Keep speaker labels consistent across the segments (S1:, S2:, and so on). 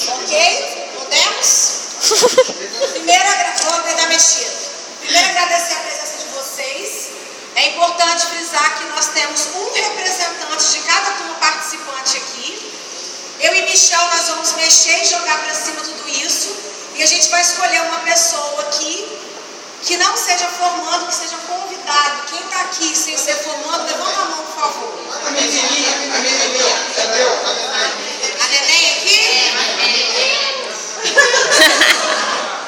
S1: Ok? Podemos? Primeiro, vou dar mexida. Primeiro, agradecer a presença de vocês. É importante frisar que nós temos um representante de cada turma participante aqui. Eu e Michel, nós vamos mexer e jogar para cima tudo isso. E a gente vai escolher uma pessoa aqui que não seja formando, que seja convidado. Quem está aqui sem ser formando, levanta a mão, por favor.
S2: A menininha, entendeu?
S1: A neném aqui?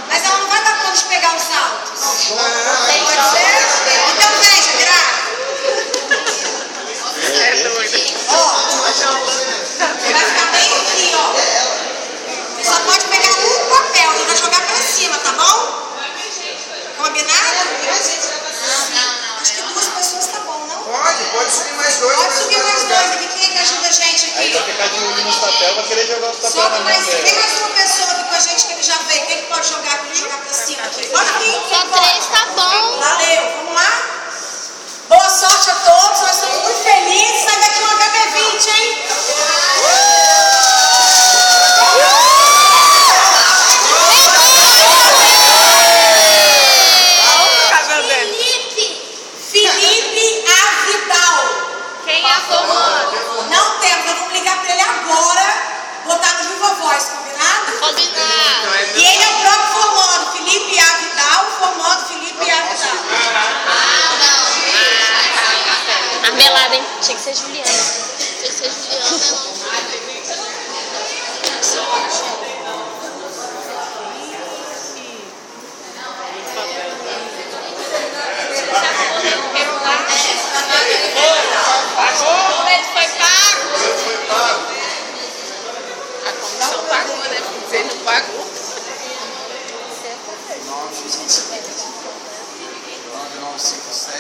S1: Mas ela não vai dar conta de pegar os altos. Pode ser? Então vem, Jadirá.
S3: É doido.
S1: Ó, vai ficar bem aqui, ó. Você só pode pegar um papel e vai jogar pra cima, tá bom? Combinado? Acho que 2 pessoas tá bom, não?
S2: Pode subir mais 2.
S1: Pode subir mais 2 aqui. Quem é que ajuda a gente aqui?
S4: Aí vai ficar de olho nos papéis, vai querer jogar os papéis na
S1: Sobe
S4: mão
S1: mais.
S4: dela.
S1: Tem mais uma pessoa aqui com a gente que ele já veio. Quem que pode jogar aqui? Jogar pra cima aqui. Pode vir.
S3: Só 3 tá bom.
S1: Valeu. Vamos lá? Boa sorte a todos. Nós estamos muito felizes. Sai daqui um HB20, hein? Felipe Avidal.
S3: Quem é formando?
S1: Não temos, nós vamos ligar para ele agora, botar no Viva Voz, combinado?
S3: Combinado.
S1: E ele é o próprio formando, Felipe Avidal, formando Felipe Avidal.
S3: Marmelada, hein? Tinha que ser Juliana. Tinha que ser Juliana. O boleto foi pago. A comissão pagou, né? Você não pagou.
S2: 9957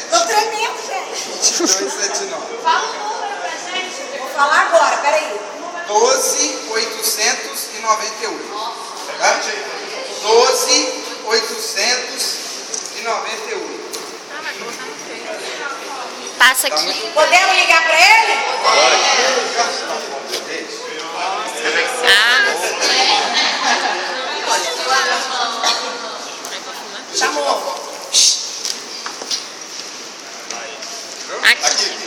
S1: Tô tremendo, gente.
S2: 2279.
S1: Fala o número pra gente. Vou falar agora, peraí.
S2: 12898. Tá? 12898.
S3: Passa aqui.
S1: Podemos ligar pra ele? Chamou.
S3: Aqui.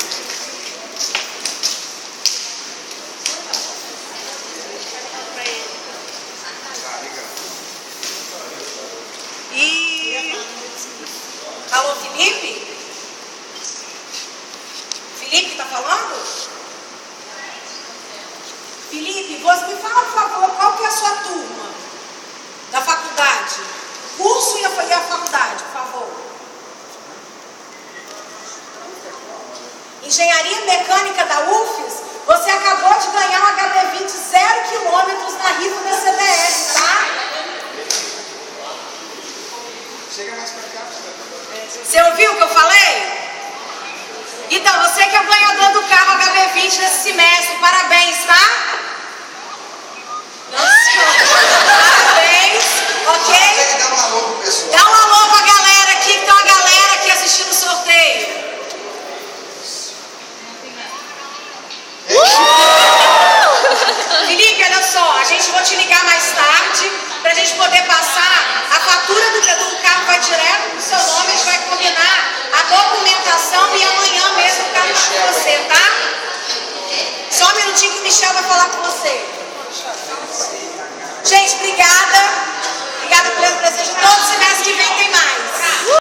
S1: E... Alô, Felipe? Felipe tá falando? Felipe, você me fala, por favor, qual que é a sua turma da faculdade? Curso e a faculdade, por favor. Engenharia Mecânica da UFES, você acabou de ganhar um HB20 0 km na rifa da CBS, tá?
S2: Chega mais pra cá.
S1: Você ouviu o que eu falei? Então, você que é o ganhador do carro HB20 nesse semestre, parabéns, tá? Parabéns, ok?
S2: Dá um alô pro pessoal.
S1: Dá um alô pra galera aqui, que tem uma galera aqui assistindo o sorteio. Felipe, olha só, a gente vai te ligar mais tarde pra gente poder passar a fatura do carro, vai direto pro seu nome, a gente vai combinar a documentação e amanhã mesmo o carro com você, tá? Só um minutinho que o Michel vai falar com você. Gente,